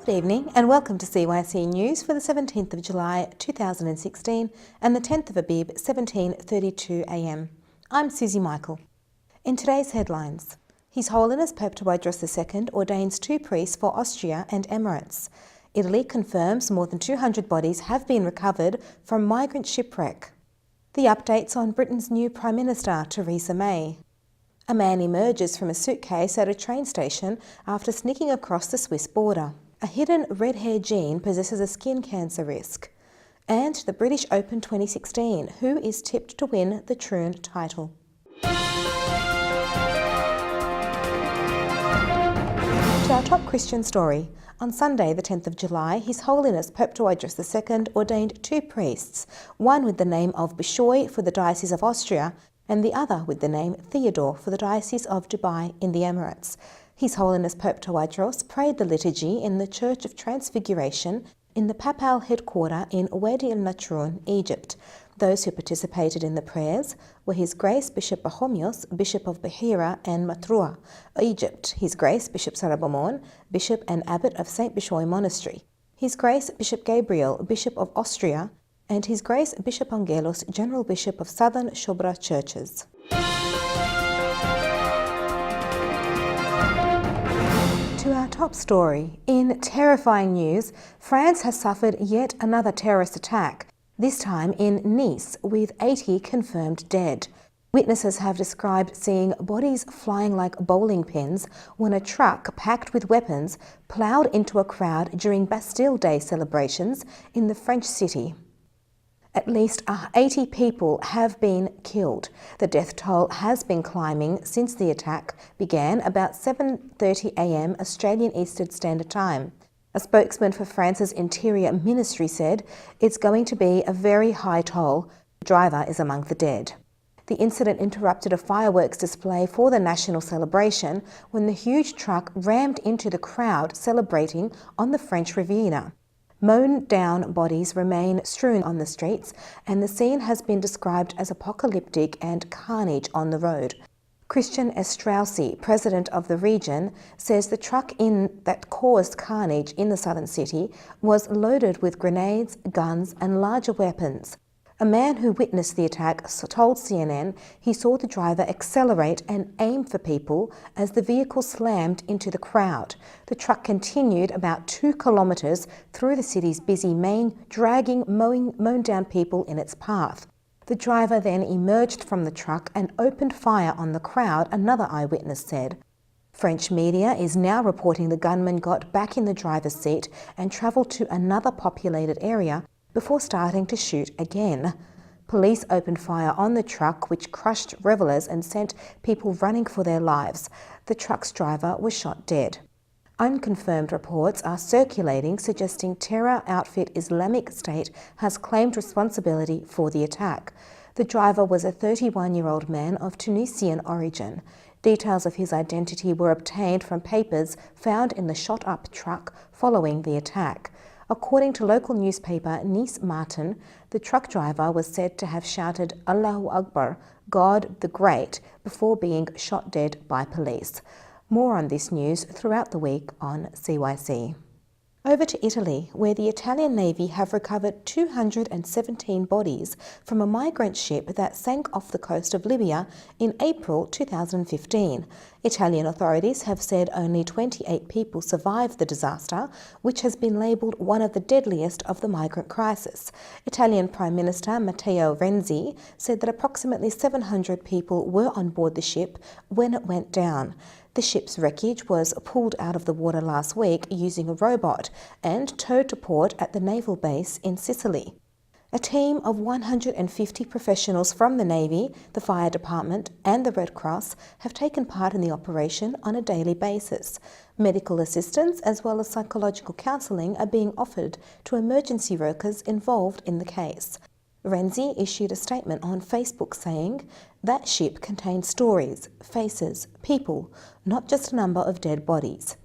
Good evening and welcome to CYC News for the 17th of July 2016 and the 10th of Abib 17:32 AM. I'm Susie Michael. In today's headlines, His Holiness Pope Tawadros II ordains 2 priests for Austria and Emirates. Italy confirms more than 200 bodies have been recovered from migrant shipwreck. The updates on Britain's new Prime Minister, Theresa May. A man emerges from a suitcase at a train station after sneaking across the Swiss border. A hidden red hair gene possesses a skin cancer risk. And the British Open 2016, who is tipped to win the Troon title. To our top Christian story. On Sunday, the 10th of July, His Holiness Pope Tawadros II ordained 2 priests, one with the name of Bishoy for the Diocese of Austria and the other with the name Theodore for the Diocese of Dubai in the Emirates. His Holiness Pope Tawadros prayed the liturgy in the Church of Transfiguration in the papal headquarter in Wadi el-Troon, Egypt. Those who participated in the prayers were His Grace Bishop Bahomios, Bishop of Bahira and Matrua, Egypt, His Grace Bishop Sarabamon, Bishop and Abbot of St. Bishoy Monastery, His Grace Bishop Gabriel, Bishop of Austria, and His Grace Bishop Angelos, General Bishop of Southern Shobra Churches. To our top story. In terrifying news, France has suffered yet another terrorist attack, this time in Nice, with 80 confirmed dead. Witnesses have described seeing bodies flying like bowling pins when a truck packed with weapons ploughed into a crowd during Bastille Day celebrations in the French city. At least 80 people have been killed. The death toll has been climbing since the attack began about 7:30 AM Australian Eastern Standard Time. A spokesman for France's Interior Ministry said it's going to be a very high toll. The driver is among the dead. The incident interrupted a fireworks display for the national celebration when the huge truck rammed into the crowd celebrating on the French Riviera. Mown-down bodies remain strewn on the streets, and the scene has been described as apocalyptic and carnage on the road. Christian Estrausi, president of the region, says the truck that caused carnage in the southern city was loaded with grenades, guns, and larger weapons. A man who witnessed the attack told CNN he saw the driver accelerate and aim for people as the vehicle slammed into the crowd. The truck continued about 2 kilometres through the city's busy main, dragging mown down people in its path. The driver then emerged from the truck and opened fire on the crowd, another eyewitness said. French media is now reporting the gunman got back in the driver's seat and travelled to another populated area before starting to shoot again. Police opened fire on the truck, which crushed revellers and sent people running for their lives. The truck's driver was shot dead. Unconfirmed reports are circulating suggesting terror outfit Islamic State has claimed responsibility for the attack. The driver was a 31-year-old man of Tunisian origin. Details of his identity were obtained from papers found in the shot-up truck following the attack. According to local newspaper Nice Martin, the truck driver was said to have shouted Allahu Akbar, God the Great, before being shot dead by police. More on this news throughout the week on CYC. Over to Italy, where the Italian Navy have recovered 217 bodies from a migrant ship that sank off the coast of Libya in April 2015. Italian authorities have said only 28 people survived the disaster, which has been labelled one of the deadliest of the migrant crisis. Italian Prime Minister Matteo Renzi said that approximately 700 people were on board the ship when it went down. The ship's wreckage was pulled out of the water last week using a robot and towed to port at the naval base in Sicily. A team of 150 professionals from the Navy, the Fire Department and the Red Cross have taken part in the operation on a daily basis. Medical assistance as well as psychological counselling are being offered to emergency workers involved in the case. Renzi issued a statement on Facebook saying, "That ship contained stories, faces, people, not just a number of dead bodies."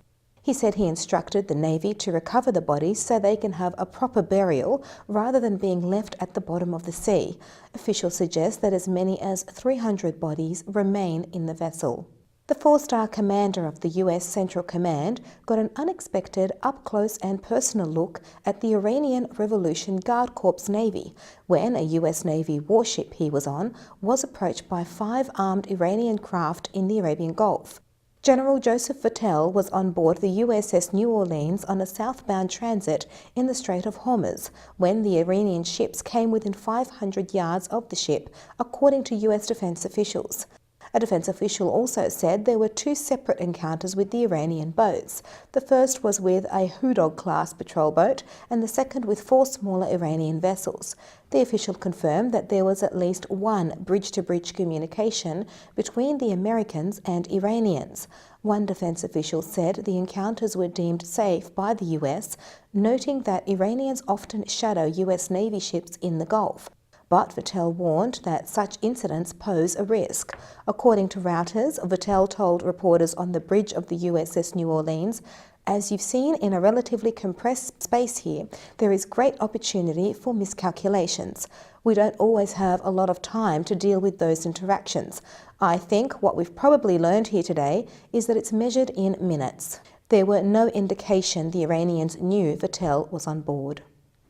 He said he instructed the Navy to recover the bodies so they can have a proper burial rather than being left at the bottom of the sea. Officials suggest that as many as 300 bodies remain in the vessel. The four-star commander of the US Central Command got an unexpected up-close and personal look at the Iranian Revolution Guard Corps Navy when a US Navy warship he was on was approached by 5 armed Iranian craft in the Arabian Gulf. General Joseph Vattel was on board the USS New Orleans on a southbound transit in the Strait of Hormuz when the Iranian ships came within 500 yards of the ship, according to US defense officials. A defense official also said there were 2 separate encounters with the Iranian boats. The first was with a Hudog-class patrol boat and the second with 4 smaller Iranian vessels. The official confirmed that there was at least 1 bridge-to-bridge communication between the Americans and Iranians. One defense official said the encounters were deemed safe by the US, noting that Iranians often shadow US Navy ships in the Gulf. But Vattel warned that such incidents pose a risk. According to Reuters, Vattel told reporters on the bridge of the USS New Orleans, "As you've seen in a relatively compressed space here, there is great opportunity for miscalculations. We don't always have a lot of time to deal with those interactions. I think what we've probably learned here today is that it's measured in minutes." There were no indication the Iranians knew Vattel was on board.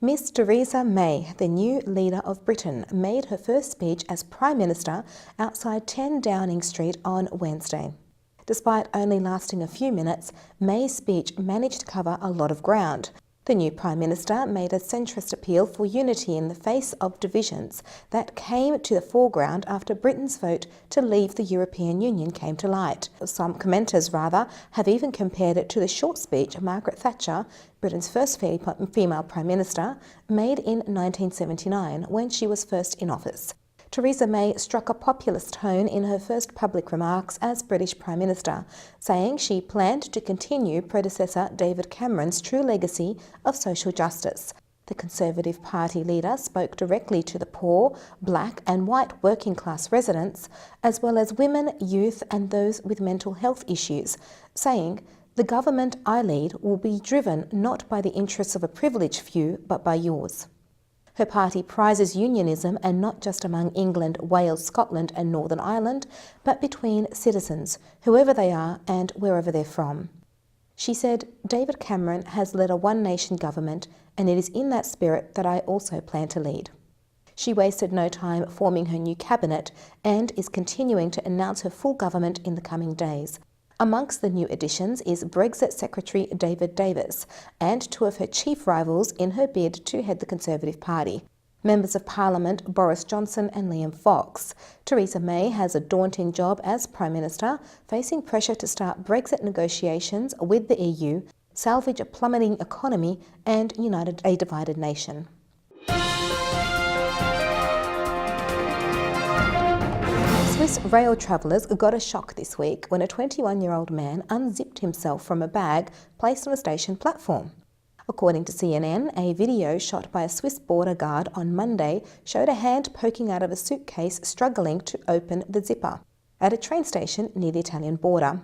Miss Theresa May, the new leader of Britain, made her first speech as Prime Minister outside 10 Downing Street on Wednesday. Despite only lasting a few minutes, May's speech managed to cover a lot of ground. The new Prime Minister made a centrist appeal for unity in the face of divisions that came to the foreground after Britain's vote to leave the European Union came to light. Some commenters, have even compared it to the short speech Margaret Thatcher, Britain's first female Prime Minister, made in 1979 when she was first in office. Theresa May struck a populist tone in her first public remarks as British Prime Minister, saying she planned to continue predecessor David Cameron's true legacy of social justice. The Conservative Party leader spoke directly to the poor, black and white working class residents, as well as women, youth and those with mental health issues, saying, "The government I lead will be driven not by the interests of a privileged few, but by yours." Her party prizes unionism, and not just among England, Wales, Scotland and Northern Ireland, but between citizens, whoever they are and wherever they're from. She said, "David Cameron has led a one-nation government, and it is in that spirit that I also plan to lead." She wasted no time forming her new cabinet and is continuing to announce her full government in the coming days. Amongst the new additions is Brexit Secretary David Davis and 2 of her chief rivals in her bid to head the Conservative Party, Members of Parliament Boris Johnson and Liam Fox. Theresa May has a daunting job as Prime Minister, facing pressure to start Brexit negotiations with the EU, salvage a plummeting economy and unite a divided nation. Swiss rail travellers got a shock this week when a 21-year-old man unzipped himself from a bag placed on a station platform. According to CNN, a video shot by a Swiss border guard on Monday showed a hand poking out of a suitcase struggling to open the zipper at a train station near the Italian border.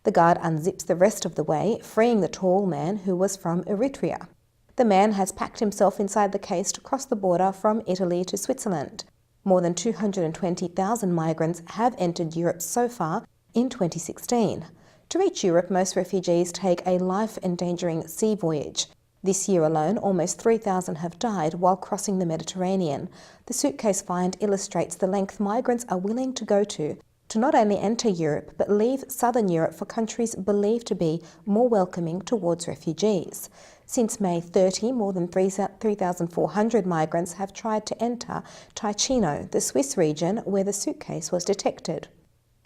The guard unzips the rest of the way, freeing the tall man who was from Eritrea. The man has packed himself inside the case to cross the border from Italy to Switzerland. More than 220,000 migrants have entered Europe so far in 2016. To reach Europe, most refugees take a life-endangering sea voyage. This year alone, almost 3,000 have died while crossing the Mediterranean. The suitcase find illustrates the length migrants are willing to go to not only enter Europe, but leave southern Europe for countries believed to be more welcoming towards refugees. Since May 30, more than 3,400 migrants have tried to enter Ticino, the Swiss region where the suitcase was detected.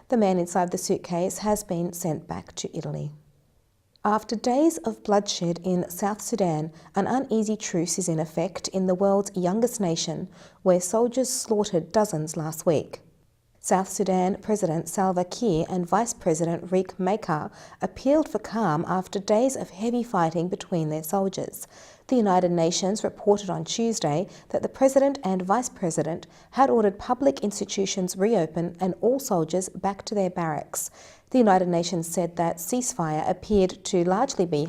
The man inside the suitcase has been sent back to Italy. After days of bloodshed in South Sudan, an uneasy truce is in effect in the world's youngest nation, where soldiers slaughtered dozens last week. South Sudan President Salva Kiir and Vice President Riek Machar appealed for calm after days of heavy fighting between their soldiers. The United Nations reported on Tuesday that the President and Vice President had ordered public institutions reopen and all soldiers back to their barracks. The United Nations said that ceasefire appeared to largely be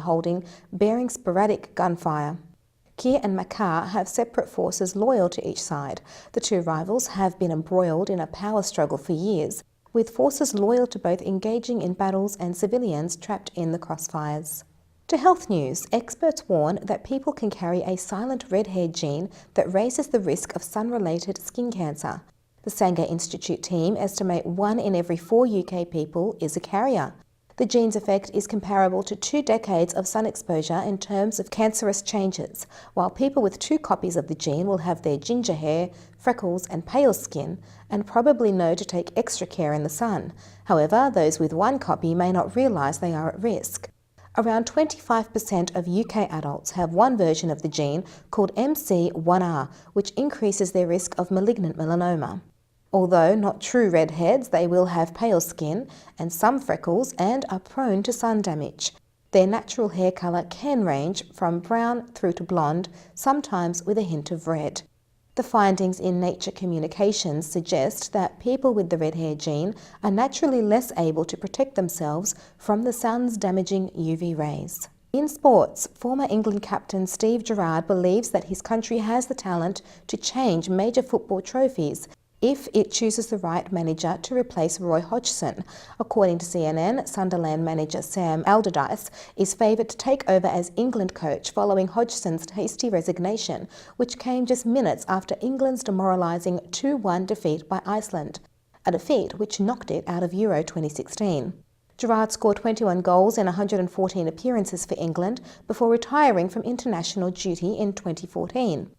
bearing sporadic gunfire. Kiir and Machar have separate forces loyal to each side. The two rivals have been embroiled in a power struggle for years, with forces loyal to both engaging in battles and civilians trapped in the crossfires. To health news, experts warn that people can carry a silent red-hair gene that raises the risk of sun-related skin cancer. The Sanger Institute team estimate 1 in every 4 UK people is a carrier. The gene's effect is comparable to 2 decades of sun exposure in terms of cancerous changes, while people with 2 copies of the gene will have their ginger hair, freckles and pale skin, and probably know to take extra care in the sun. However, those with 1 copy may not realise they are at risk. Around 25% of UK adults have one version of the gene called MC1R, which increases their risk of malignant melanoma. Although not true redheads, they will have pale skin and some freckles and are prone to sun damage. Their natural hair colour can range from brown through to blonde, sometimes with a hint of red. The findings in Nature Communications suggest that people with the red hair gene are naturally less able to protect themselves from the sun's damaging UV rays. In sports, former England captain Steve Gerrard believes that his country has the talent to change major football trophies if it chooses the right manager to replace Roy Hodgson. According to CNN, Sunderland manager Sam Allardyce is favoured to take over as England coach following Hodgson's hasty resignation, which came just minutes after England's demoralising 2-1 defeat by Iceland, a defeat which knocked it out of Euro 2016. Gerrard scored 21 goals in 114 appearances for England before retiring from international duty in 2014.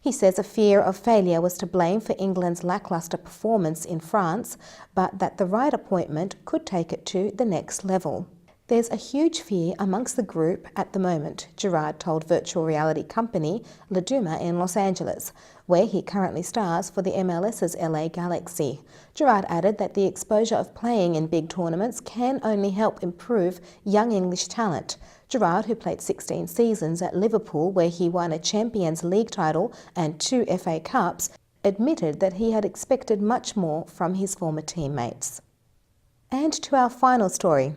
He says a fear of failure was to blame for England's lacklustre performance in France, but that the right appointment could take it to the next level. There's a huge fear amongst the group at the moment, Gerrard told virtual reality company Laduma in Los Angeles, where he currently stars for the MLS's LA Galaxy. Gerrard added that the exposure of playing in big tournaments can only help improve young English talent. Gerrard, who played 16 seasons at Liverpool where he won a Champions League title and 2 FA Cups, admitted that he had expected much more from his former teammates. And to our final story.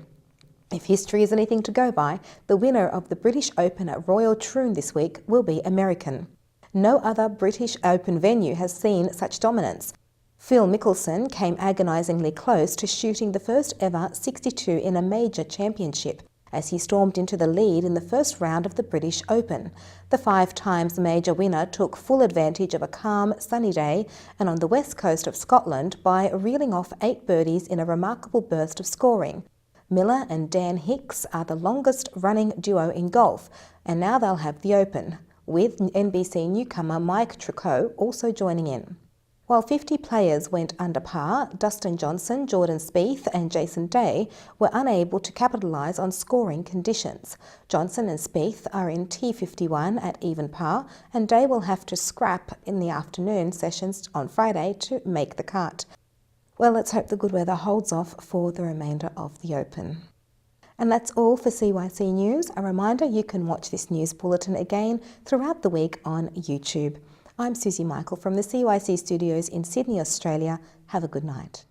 If history is anything to go by, the winner of the British Open at Royal Troon this week will be American. No other British Open venue has seen such dominance. Phil Mickelson came agonisingly close to shooting the first ever 62 in a major championship as he stormed into the lead in the first round of the British Open. The 5-times major winner took full advantage of a calm, sunny day and on the west coast of Scotland by reeling off 8 birdies in a remarkable burst of scoring. Miller and Dan Hicks are the longest-running duo in golf, and now they'll have the Open, with NBC newcomer Mike Tricot also joining in. While 50 players went under par, Dustin Johnson, Jordan Spieth and Jason Day were unable to capitalise on scoring conditions. Johnson and Spieth are in T51 at even par, and Day will have to scrap in the afternoon sessions on Friday to make the cut. Well, let's hope the good weather holds off for the remainder of the Open. And that's all for CYC News. A reminder, you can watch this news bulletin again throughout the week on YouTube. I'm Susie Michael from the CYC studios in Sydney, Australia. Have a good night.